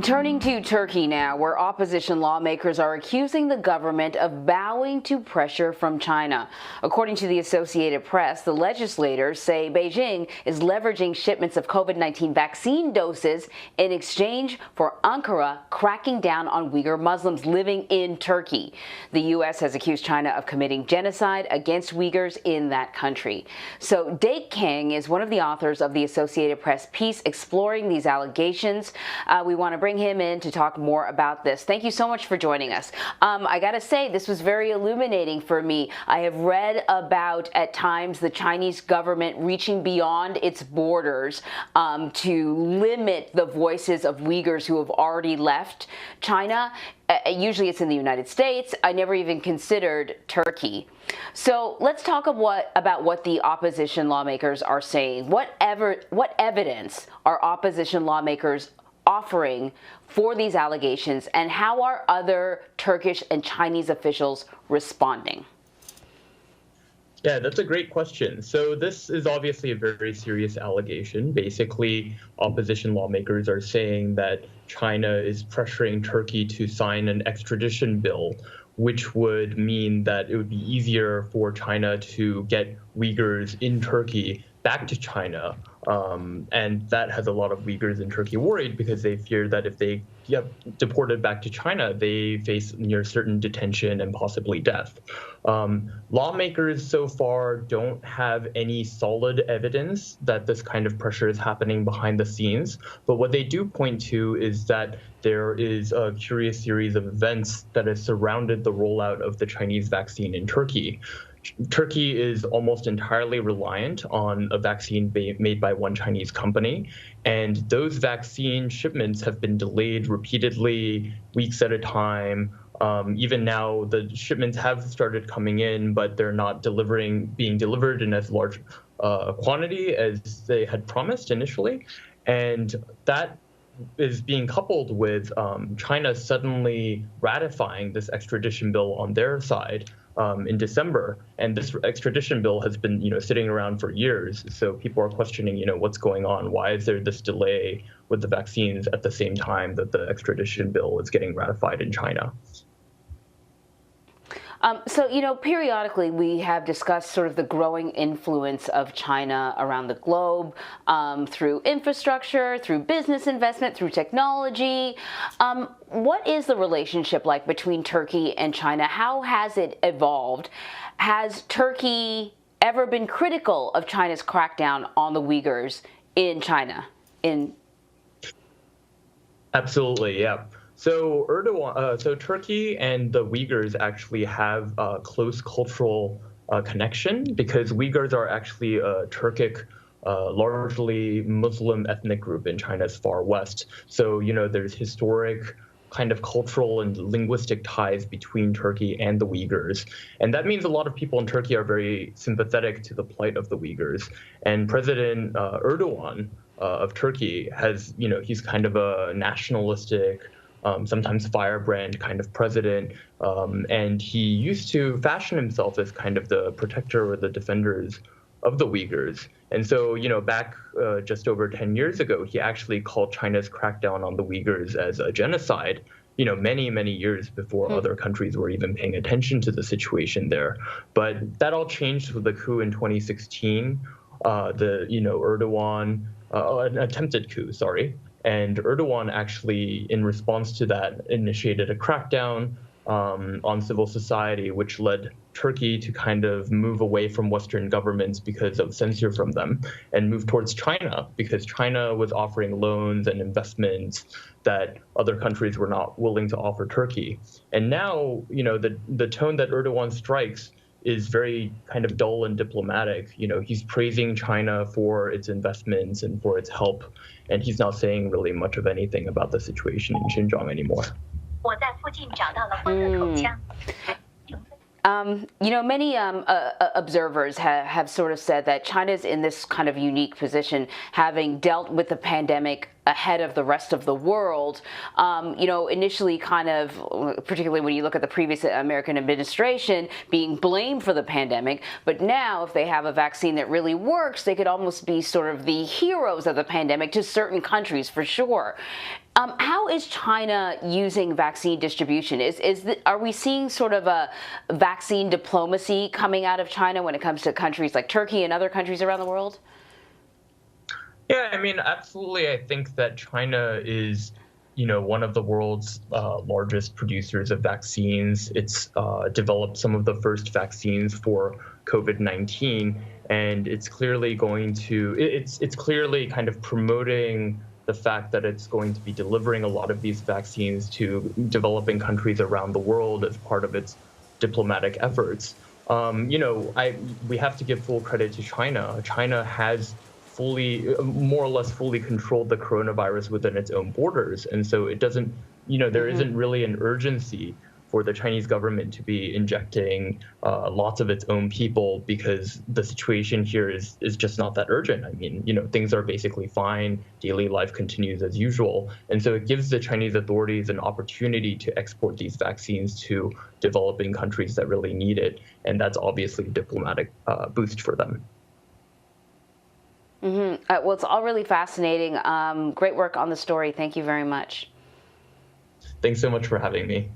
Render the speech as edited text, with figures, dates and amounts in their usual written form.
Turning to Turkey now, where opposition lawmakers are accusing the government of bowing to pressure from China. According to the Associated Press, the legislators say Beijing is leveraging shipments of COVID-19 vaccine doses in exchange for Ankara cracking down on Uyghur Muslims living in Turkey. The U.S. has accused China of committing genocide against Uyghurs in that country. So Dake Kang is one of the authors of the Associated Press piece exploring these allegations. We want to bring him in to talk more about this. Thank you so much for joining us. I gotta say, this was very illuminating for me. I have read about, at times, the Chinese government reaching beyond its borders to limit the voices of Uyghurs who have already left China. Usually it's in the United States. I never even considered Turkey. So let's talk about what the opposition lawmakers are saying. What evidence are opposition lawmakers offering for these allegations, and how are other Turkish and Chinese officials responding? Yeah, that's a great question. So this is obviously a very serious allegation. Basically, opposition lawmakers are saying that China is pressuring Turkey to sign an extradition bill, which would mean that it would be easier for China to get Uyghurs in Turkey back to China. And that has a lot of Uyghurs in Turkey worried because they fear that if they get deported back to China, they face near certain detention and possibly death. Lawmakers so far don't have any solid evidence that this kind of pressure is happening behind the scenes. But what they do point to is that there is a curious series of events that has surrounded the rollout of the Chinese vaccine in Turkey. Turkey is almost entirely reliant on a vaccine made by one Chinese company, and those vaccine shipments have been delayed repeatedly, weeks at a time. Even now, the shipments have started coming in, but they're not being delivered in as large quantity as they had promised initially. And that is being coupled with China suddenly ratifying this extradition bill on their side in December, and this extradition bill has been, sitting around for years. So people are questioning, what's going on? Why is there this delay with the vaccines at the same time that the extradition bill is getting ratified in China? So, periodically we have discussed sort of the growing influence of China around the globe through infrastructure, through business investment, through technology. What is the relationship like between Turkey and China? How has it evolved? Has Turkey ever been critical of China's crackdown on the Uyghurs in China? Absolutely, yeah. So Turkey and the Uyghurs actually have a close cultural connection because Uyghurs are actually a Turkic, largely Muslim ethnic group in China's far west. So, there's historic kind of cultural and linguistic ties between Turkey and the Uyghurs. And that means a lot of people in Turkey are very sympathetic to the plight of the Uyghurs. And President Erdogan of Turkey he's kind of a nationalistic, sometimes firebrand kind of president, and he used to fashion himself as kind of the protector or the defenders of the Uyghurs. And so, back just over 10 years ago, he actually called China's crackdown on the Uyghurs as a genocide, many, many years before other countries were even paying attention to the situation there. But that all changed with the coup in 2016, Erdogan, an attempted coup, sorry. And Erdogan actually, in response to that, initiated a crackdown on civil society, which led Turkey to kind of move away from Western governments because of censure from them and move towards China because China was offering loans and investments that other countries were not willing to offer Turkey. And now, the tone that Erdogan strikes is very kind of dull and diplomatic. He's praising China for its investments and for its help, and he's not saying really much of anything about the situation in Xinjiang anymore. Many observers have sort of said that China's in this kind of unique position, having dealt with the pandemic ahead of the rest of the world, initially kind of, particularly when you look at the previous American administration being blamed for the pandemic. But now if they have a vaccine that really works, they could almost be sort of the heroes of the pandemic to certain countries for sure. How is China using vaccine distribution? Are we seeing sort of a vaccine diplomacy coming out of China when it comes to countries like Turkey and other countries around the world? Yeah, I mean, absolutely. I think that China is, one of the world's largest producers of vaccines. It's developed some of the first vaccines for COVID-19, and it's clearly it's clearly kind of promoting the fact that it's going to be delivering a lot of these vaccines to developing countries around the world as part of its diplomatic efforts. We have to give full credit to China. China has more or less fully controlled the coronavirus within its own borders. And so it doesn't, there isn't really an urgency for the Chinese government to be injecting lots of its own people, because the situation here is just not that urgent. I mean, things are basically fine. Daily life continues as usual. And so it gives the Chinese authorities an opportunity to export these vaccines to developing countries that really need it. And that's obviously a diplomatic boost for them. Well, it's all really fascinating. Great work on the story. Thank you very much. Thanks so much for having me.